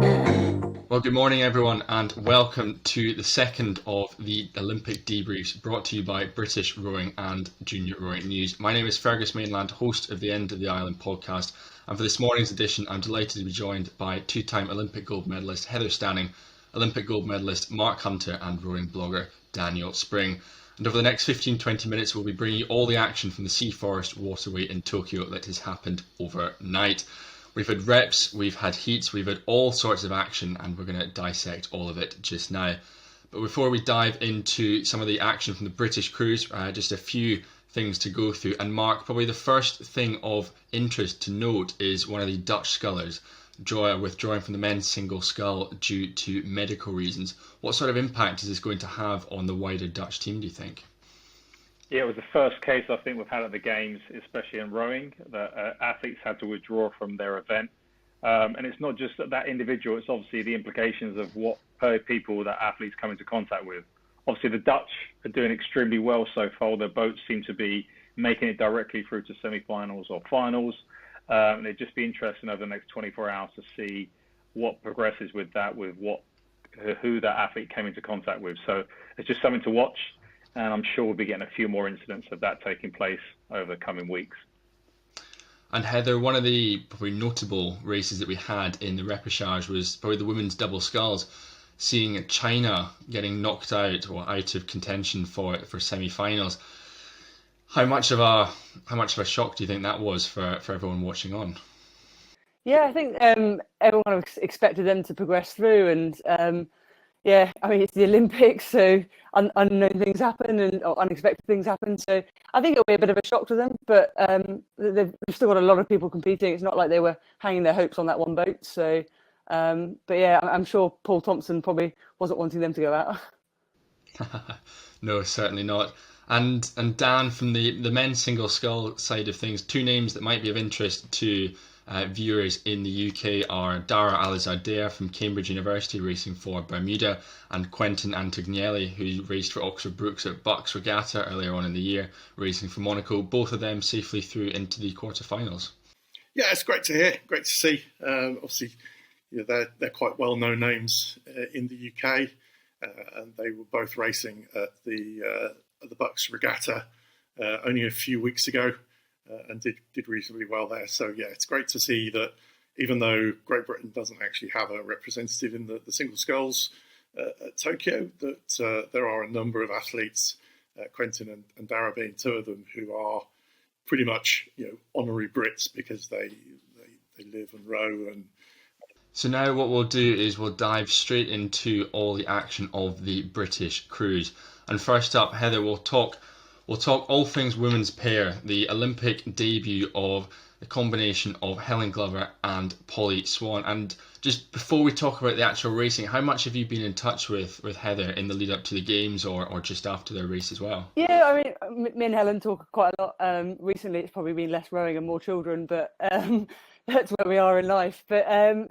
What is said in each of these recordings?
Well, good morning, everyone, and welcome to the second of the Olympic debriefs brought to you by British Rowing and Junior Rowing News. My name is Fergus Mainland, host of the End of the Island podcast, and for this morning's edition, I'm delighted to be joined by two-time Olympic gold medalist Heather Stanning, Olympic gold medalist Mark Hunter, and rowing blogger Daniel Spring. And over the next 15-20 minutes, we'll be bringing you all the action from the Sea Forest waterway in Tokyo that has happened overnight. We've had reps, we've had heats, we've had all sorts of action, and we're going to dissect all of it just now. But before we dive into some of the action from the British crews, just a few things to go through. And Mark, probably the first thing of interest to note is one of the Dutch scullers withdrawing from the men's single scull due to medical reasons. What sort of impact is this going to have on the wider Dutch team, do you think? Yeah, it was the first case I think we've had at the Games, especially in rowing, that athletes had to withdraw from their event. And it's not just that individual, it's obviously the implications of what people that athletes come into contact with. Obviously, the Dutch are doing extremely well so far. Their boats seem to be making it directly through to semi-finals or finals. And it'd just be interesting over the next 24 hours to see what progresses with that, who that athlete came into contact with. So it's just something to watch. And I'm sure we'll be getting a few more incidents of that taking place over the coming weeks. And Heather, one of the probably notable races that we had in the repechage was probably the women's double sculls, seeing China getting knocked out or out of contention for semi-finals. How much of a shock do you think that was for everyone watching on? Yeah, I think everyone expected them to progress through, and yeah, I mean, it's the Olympics, so unknown things happen and unexpected things happen. So I think it'll be a bit of a shock to them, but they've still got a lot of people competing. It's not like they were hanging their hopes on that one boat. So, but yeah, I'm sure Paul Thompson probably wasn't wanting them to go out. No, certainly not. And Dan, from the men's single scull side of things, two names that might be of interest to viewers in the UK are Dara Alizadeh from Cambridge University racing for Bermuda, and Quentin Antognelli, who raced for Oxford Brookes at Bucks Regatta earlier on in the year, racing for Monaco. Both of them safely through into the quarterfinals. Yeah, it's great to hear, great to see. Obviously, they're quite well-known names in the UK, and they were both racing at the Bucks Regatta only a few weeks ago. And did reasonably well there. So yeah, it's great to see that even though Great Britain doesn't actually have a representative in the single sculls at Tokyo, that there are a number of athletes, Quentin and Dara being two of them, who are pretty much honorary Brits because they live and row. And so now what we'll do is we'll dive straight into all the action of the British crews. And first up, Heather, we'll talk all things women's pair, the Olympic debut of the combination of Helen Glover and Polly Swan. And just before we talk about the actual racing, how much have you been in touch with Heather in the lead up to the Games or just after their race as well? Yeah, I mean, me and Helen talk quite a lot. Recently, it's probably been less rowing and more children, but that's where we are in life. But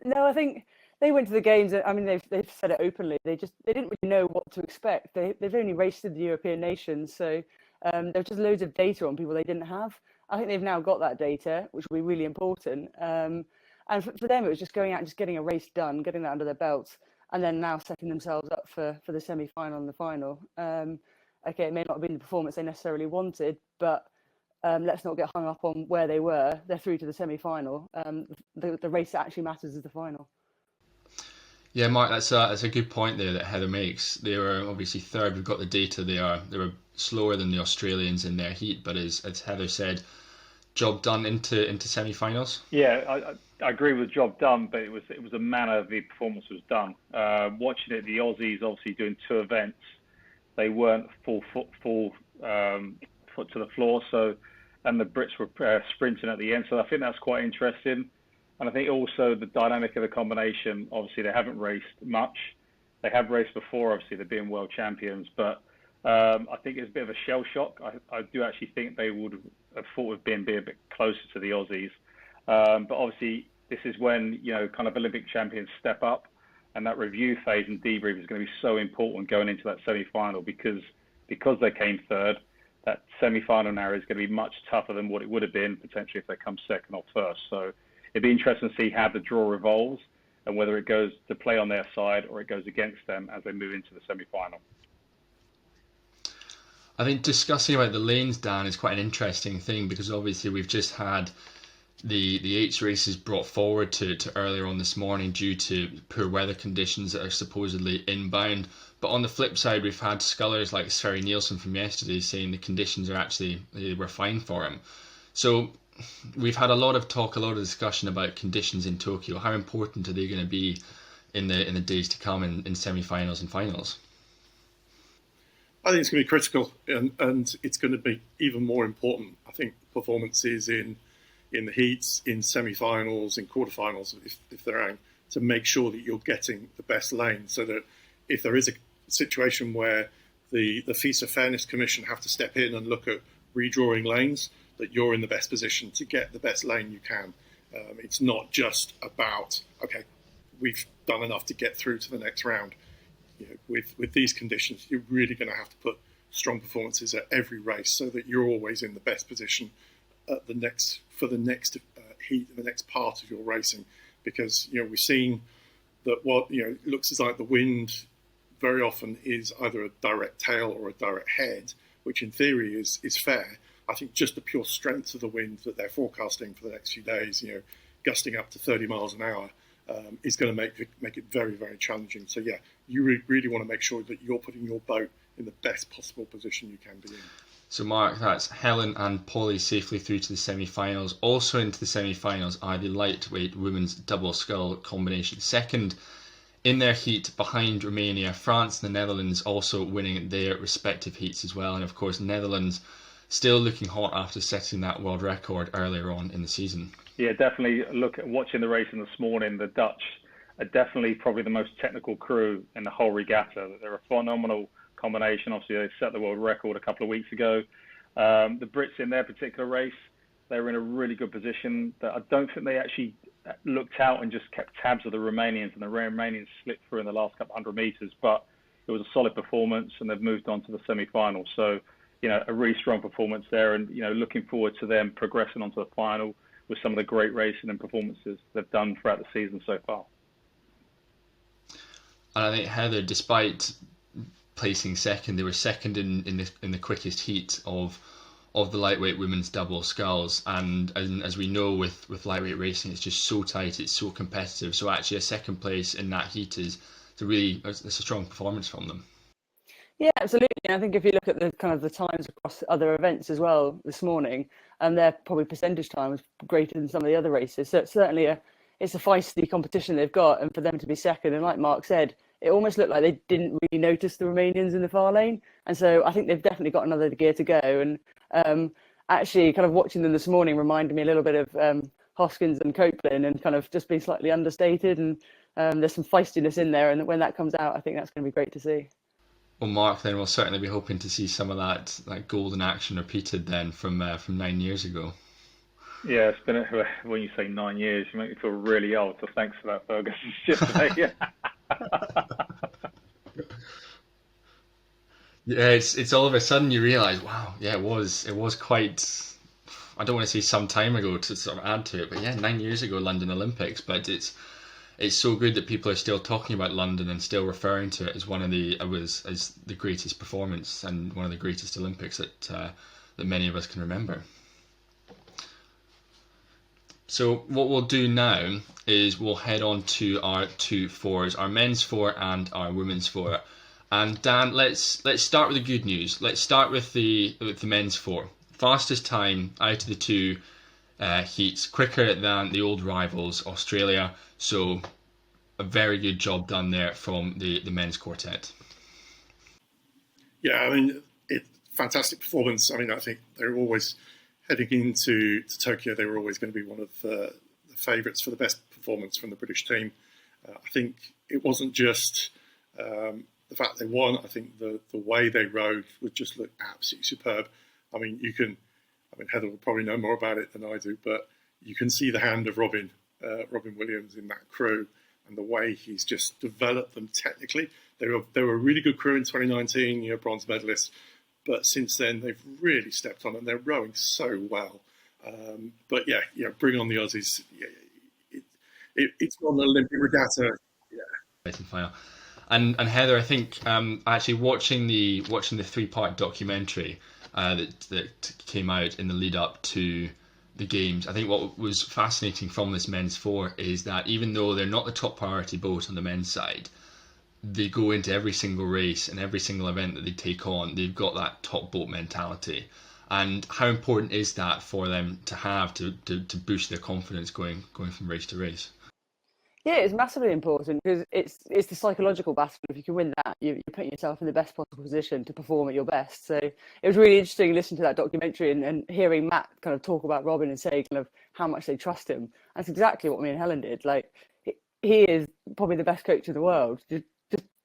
no, I think they went to the Games. I mean, they've said it openly. They didn't really know what to expect. They've only raced in the European nations, so there's just loads of data on people they didn't have. I think they've now got that data, which will be really important. And for them, it was just going out and just getting a race done, getting that under their belts, and then now setting themselves up for the semi-final and the final. Okay, it may not have been the performance they necessarily wanted, but let's not get hung up on where they were. They're through to the semi-final. The race that actually matters is the final. Yeah, Mark, that's a good point there that Heather makes. They were obviously third. We've got the data. They were slower than the Australians in their heat, but as Heather said, job done into semi-finals. Yeah, I agree with job done, but it was the manner the performance was done. Watching it, the Aussies obviously doing two events. They weren't full foot to the floor, and the Brits were sprinting at the end. So I think that's quite interesting. And I think also the dynamic of the combination, obviously they haven't raced much. They have raced before, obviously they're being world champions, but I think it's a bit of a shell shock. I do actually think they would have thought of being a bit closer to the Aussies. But obviously this is when, kind of Olympic champions step up, and that review phase and debrief is going to be so important going into that semi-final because they came third. That semi-final now is going to be much tougher than what it would have been potentially if they come second or first. So it'd be interesting to see how the draw evolves. and whether it goes to play on their side or it goes against them as they move into the semi-final. I think discussing about the lanes, Dan, is quite an interesting thing, because obviously we've just had the Eights races brought forward to earlier on this morning due to poor weather conditions that are supposedly inbound. But on the flip side, we've had scullers like Sverre Nielsen from yesterday saying the conditions are actually, they were fine for him. So we've had a lot of talk, a lot of discussion about conditions in Tokyo. How important are they going to be in the days to come in semi-finals and finals? I think it's going to be critical, and it's going to be even more important. I think performances in the heats, in semi-finals, in quarterfinals, if they're out, to make sure that you're getting the best lane, so that if there is a situation where the FISA Fairness Commission have to step in and look at redrawing lanes, that you're in the best position to get the best lane you can. It's not just about, okay, we've done enough to get through to the next round. You know, with these conditions, you're really going to have to put strong performances at every race, so that you're always in the best position at the next heat, the next part of your racing. Because we've seen that it looks as like the wind very often is either a direct tail or a direct head, which in theory is fair. I think just the pure strength of the wind that they're forecasting for the next few days, gusting up to 30 miles an hour, is going to make it very, very challenging. So yeah, you really want to make sure that you're putting your boat in the best possible position you can be in. So Mark, that's Helen and Polly safely through to the semi-finals. Also into the semi-finals are the lightweight women's double scull combination. Second in their heat behind Romania, France and the Netherlands also winning their respective heats as well. And of course, Netherlands still looking hot after setting that world record earlier on in the season. Yeah, definitely. Watching the racing this morning, the Dutch are definitely probably the most technical crew in the whole regatta. They're a phenomenal combination. Obviously, they set the world record a couple of weeks ago. The Brits in their particular race, they were in a really good position. I don't think they actually looked out and just kept tabs of the Romanians, and the Romanians slipped through in the last couple 100 meters. But it was a solid performance, and they've moved on to the semi-final. So, a really strong performance there, and looking forward to them progressing onto the final with some of the great racing and performances they've done throughout the season so far. And I think, Heather, despite placing second, they were second in the quickest heat of the lightweight women's double sculls, and as we know with lightweight racing, it's just so tight, it's so competitive. So actually, a second place in that heat it's a strong performance from them. Yeah, absolutely. And I think if you look at the kind of the times across other events as well this morning, and their probably percentage time was greater than some of the other races. So it's certainly it's a feisty competition they've got, and for them to be second, and like Mark said, it almost looked like they didn't really notice the Romanians in the far lane. And so I think they've definitely got another gear to go. And actually kind of watching them this morning reminded me a little bit of Hoskins and Copeland, and kind of just being slightly understated. And there's some feistiness in there. And when that comes out, I think that's going to be great to see. Well, Mark, then we'll certainly be hoping to see some of that golden action repeated then from 9 years ago. Yeah, it's been when you say 9 years, you make me feel really old. So thanks for that, Fergus. Yeah, it's all of a sudden you realise, wow, yeah, it was quite. I don't want to say some time ago to sort of add to it, but yeah, 9 years ago, London Olympics. But it's so good that people are still talking about London and still referring to it as as the greatest performance and one of the greatest Olympics that many of us can remember. So what we'll do now is we'll head on to our two fours, our men's four and our women's four. And Dan, let's start with the good news. Let's start with the men's four. Fastest time out of the two heats, quicker than the old rivals, Australia. So a very good job done there from the men's quartet. Yeah, I mean, fantastic performance. I mean, I think they were always heading into Tokyo. They were always going to be one of the favourites for the best performance from the British team. I think it wasn't just the fact they won. I think the way they rode would just look absolutely superb. I mean, Heather will probably know more about it than I do, but you can see the hand of Robin Williams in that crew, and the way he's just developed them technically. They were a really good crew in 2019, bronze medalists, but since then they've really stepped on and they're rowing so well. But bring on the Aussies. it's not an Olympic regatta. Final. And Heather, I think actually watching the 3-part documentary that came out in the lead up to the games, I think what was fascinating from this men's four is that even though they're not the top priority boat on the men's side, they go into every single race and every single event that they take on. They've got that top boat mentality. And how important is that for them to have to boost their confidence going from race to race? Yeah, it's massively important because it's the psychological battle. If you can win that, you're putting yourself in the best possible position to perform at your best. So it was really interesting listening to that documentary and hearing Matt kind of talk about Robin and say kind of how much they trust him. That's exactly what me and Helen did. Like, he is probably the best coach in the world. Just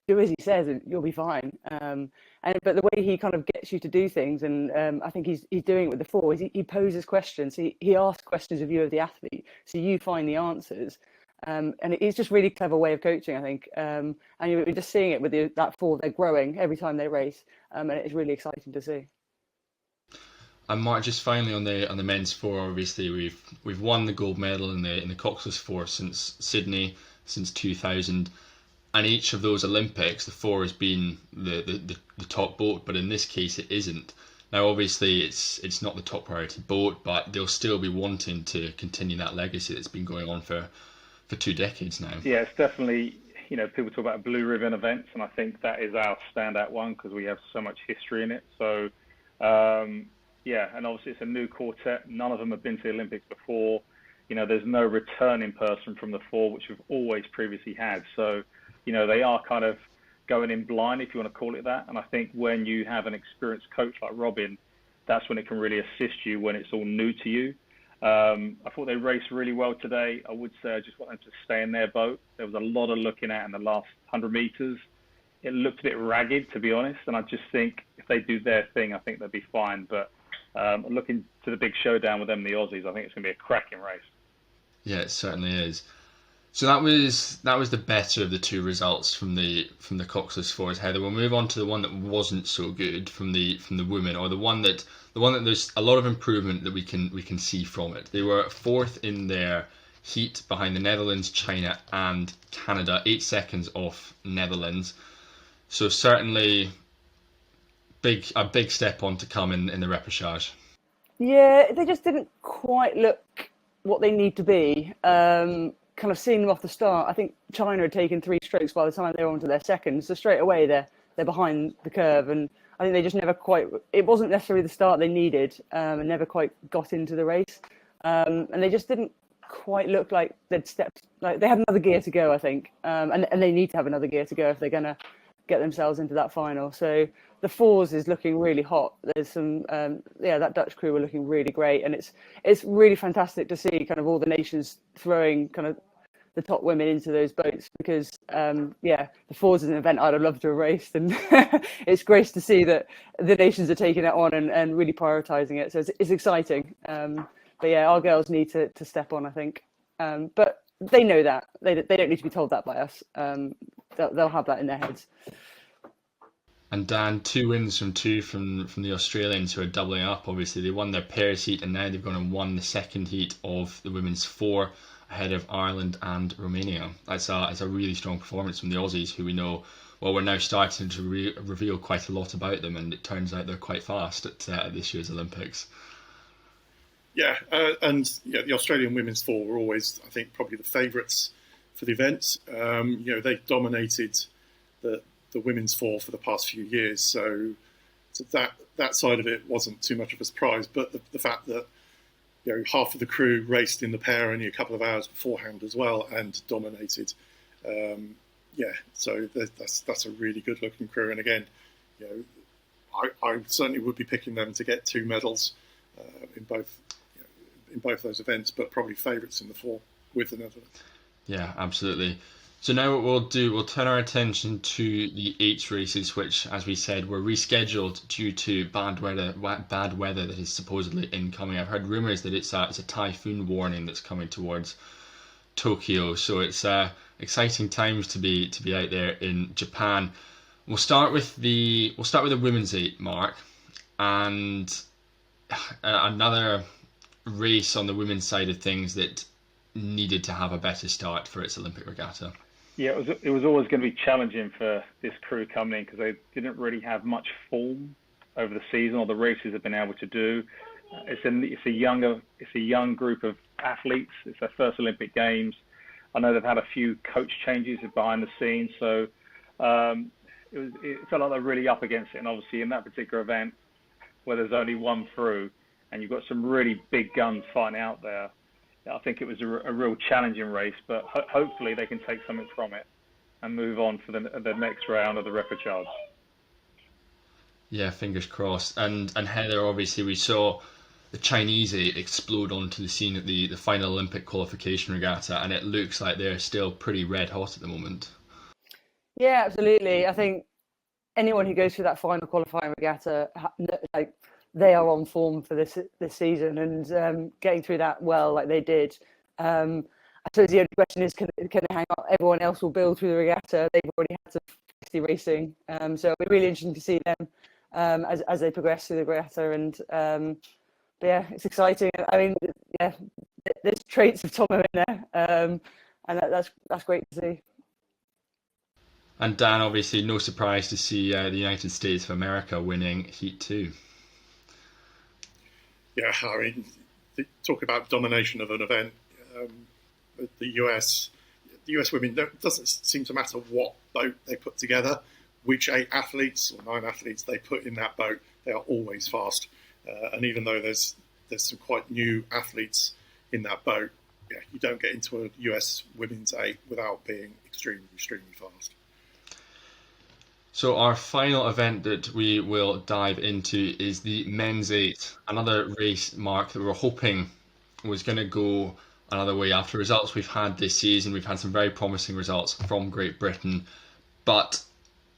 do as he says and you'll be fine. But the way he kind of gets you to do things, and I think he's doing it with the four, is he poses questions. He asks questions of you, of the athlete, so you find the answers. And it's just really clever way of coaching, I think. And you're just seeing it with that four. They're growing every time they race, and it's really exciting to see. And Mark, just finally on the men's four, obviously we've won the gold medal in the Coxless four since Sydney, since 2000, and each of those Olympics, the four has been the top boat, but in this case it isn't. Now, obviously, it's not the top priority boat, but they'll still be wanting to continue that legacy that's been going on for 2 decades now. Yeah, it's definitely, people talk about blue ribbon events, and I think that is our standout one because we have so much history in it. So, and obviously it's a new quartet. None of them have been to the Olympics before. There's no returning person from the four, which we've always previously had. So, they are kind of going in blind, if you want to call it that. And I think when you have an experienced coach like Robin, that's when it can really assist you when it's all new to you. I thought they raced really well today. I would say I just want them to stay in their boat. There was a lot of looking at in the last 100 metres. It looked a bit ragged, to be honest, and I just think if they do their thing, I think they'll be fine. But looking to the big showdown with them and the Aussies, I think it's going to be a cracking race. Yeah, it certainly is. So that was the better of the two results from the Coxless fours. Heather, we'll move on to the one that wasn't so good from the women, or the one that there's a lot of improvement that we can see from it. They were fourth in their heat behind the Netherlands, China, and Canada, 8 seconds off Netherlands. So certainly a big step on to come in the repechage. Yeah, they just didn't quite look what they need to be. Kind of seeing them off the start, I think China had taken 3 strokes by the time they were onto their second. So straight away they're behind the curve, and I think they just never quite. It wasn't necessarily the start they needed, and never quite got into the race. And they just didn't quite look like they'd stepped. Like they had another gear to go, I think, and they need to have another gear to go if they're going to get themselves into that final. So the fours is looking really hot. There's some, that Dutch crew were looking really great, and it's really fantastic to see kind of all the nations throwing kind of the top women into those boats because, the fours is an event I'd have loved to have raced, and it's great to see that the nations are taking it on and really prioritising it. So it's exciting. But yeah, our girls need to step on, I think. But they know that. They don't need to be told that by us. They'll have that in their heads. And Dan, 2 wins from the Australians who are doubling up. Obviously, they won their pairs heat, and now they've gone and won the second heat of the women's 4 ahead of Ireland and Romania. That's a really strong performance from the Aussies, who we know. Well, we're now starting to reveal quite a lot about them, and it turns out they're quite fast at this year's Olympics. Yeah, the Australian women's 4 were always, I think, probably the favourites for the event. They dominated the women's 4 for the past few years, so that side of it wasn't too much of a surprise. But the fact that half of the crew raced in the pair only a couple of hours beforehand as well and dominated, so that's a really good looking crew. And again, I certainly would be picking them to get 2 medals in both those events, but probably favourites in the 4 with the Netherlands. Yeah, absolutely. So now what we'll do, we'll turn our attention to the 8 races, which, as we said, were rescheduled due to bad weather that is supposedly incoming. I've heard rumours that it's a typhoon warning that's coming towards Tokyo. So it's exciting times to be out there in Japan. We'll start with the women's 8, Mark, and another race on the women's side of things that needed to have a better start for its Olympic regatta. Yeah, it was always going to be challenging for this crew coming in because they didn't really have much form over the season or the races they've been able to do. It's a young group of athletes. It's their first Olympic Games. I know they've had a few coach changes behind the scenes, so it felt like they're really up against it. And obviously, in that particular event, where there's only one through, and you've got some really big guns fighting out there, I think it was a real challenging race. But hopefully, they can take something from it and move on for the next round of the repechage. Yeah, fingers crossed. And Heather, obviously, we saw the Chinese explode onto the scene at the final Olympic qualification regatta, and it looks like they're still pretty red hot at the moment. Yeah, absolutely. I think anyone who goes through that final qualifying regatta, like, they are on form for this season, and getting through that well, like they did. I suppose the only question is, can they hang on? Everyone else will build through the regatta. They've already had some 50 racing, so it'll be really interesting to see them as they progress through the regatta. And but yeah, it's exciting. I mean, yeah, there's traits of Tom in there, and that's great to see. And Dan, obviously, no surprise to see the United States of America winning Heat 2. Yeah, I mean, talk about domination of an event. The US women, it doesn't seem to matter what boat they put together, which 8 athletes or 9 athletes they put in that boat, they are always fast. And even though there's some quite new athletes in that boat, yeah, you don't get into a US women's 8 without being extremely, extremely fast. So our final event that we will dive into is the men's 8, another race, Mark, that we were hoping was going to go another way after results we've had this season. We've had some very promising results from Great Britain, but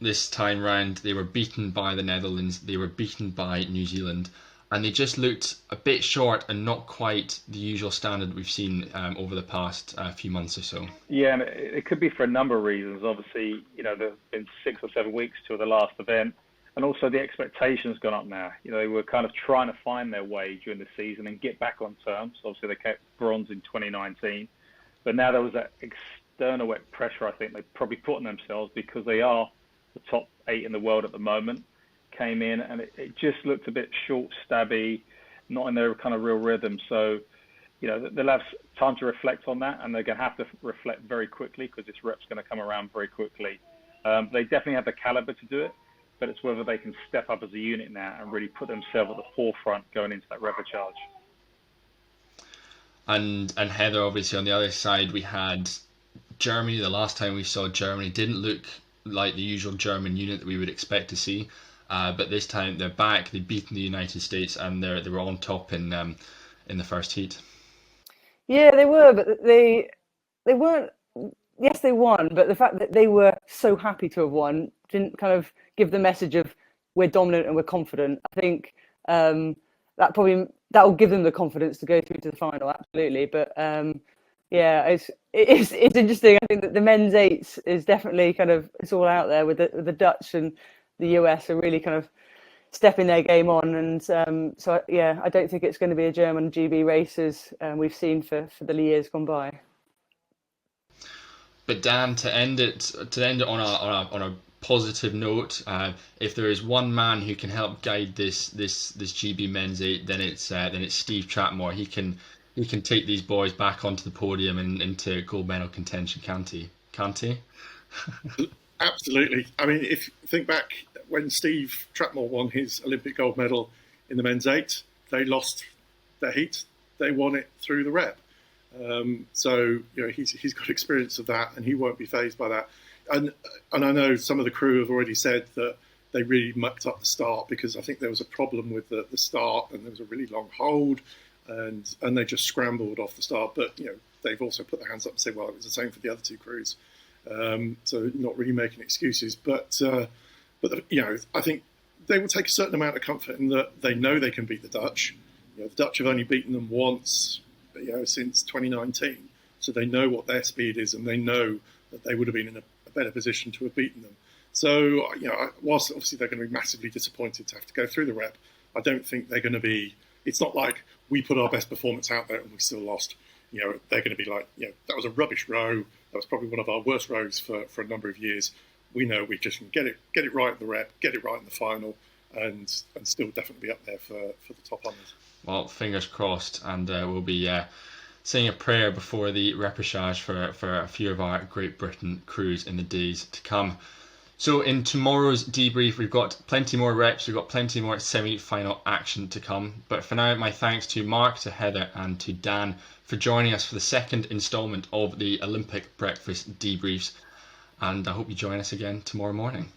this time round they were beaten by the Netherlands, they were beaten by New Zealand, and they just looked a bit short and not quite the usual standard we've seen over the past few months or so. Yeah, and it could be for a number of reasons. Obviously, there's been 6 or 7 weeks to the last event, and also the expectations gone up now. They were kind of trying to find their way during the season and get back on terms. Obviously, they kept bronze in 2019, but now there was that external pressure I think they probably put on themselves because they are the top 8 in the world at the moment. Came in and it just looked a bit short, stabby, not in their kind of real rhythm. So, they'll have time to reflect on that, and they're going to have to reflect very quickly because this rep's going to come around very quickly. They definitely have the caliber to do it, but it's whether they can step up as a unit now and really put themselves at the forefront going into that repechage. And Heather, obviously, on the other side, we had Germany. The last time we saw Germany didn't look like the usual German unit that we would expect to see. But this time they're back. They've beaten the United States, and they were on top in the first heat. Yeah, they were, but they weren't. Yes, they won, but the fact that they were so happy to have won didn't kind of give the message of we're dominant and we're confident. I think that will give them the confidence to go through to the final. Absolutely, but yeah, it's interesting. I think that the men's 8 is definitely it's all out there with the Dutch and the US are really kind of stepping their game on, and so yeah, I don't think it's going to be a German GB race as we've seen for the years gone by. But Dan, to end it on a positive note, if there is one man who can help guide this GB men's 8, then it's Steve Trapmore. He can take these boys back onto the podium and into gold medal contention, can't he? Absolutely. I mean, if you think back when Steve Trapmore won his Olympic gold medal in the men's 8, they lost their heat. They won it through the rep. So he's got experience of that, and he won't be fazed by that. And I know some of the crew have already said that they really mucked up the start because I think there was a problem with the start, and there was a really long hold, and they just scrambled off the start. But they've also put their hands up and said, well, it was the same for the other 2 crews. So not really making excuses, but I think they will take a certain amount of comfort in that they know they can beat the Dutch. The Dutch have only beaten them once, since 2019, so they know what their speed is, and they know that they would have been in a better position to have beaten them. So whilst obviously they're going to be massively disappointed to have to go through the rep, I don't think they're going to be. It's not like we put our best performance out there and we still lost. they're going to be like, that was a rubbish row. That was probably one of our worst rows for a number of years. We know we just can get it right in the rep, get it right in the final, and still definitely be up there for the top honours. Well, fingers crossed, and we'll be saying a prayer before the repechage for a few of our Great Britain crews in the days to come. So in tomorrow's debrief, we've got plenty more reps, we've got plenty more semi-final action to come. But for now, my thanks to Mark, to Heather and to Dan for joining us for the second instalment of the Olympic Breakfast Debriefs. And I hope you join us again tomorrow morning.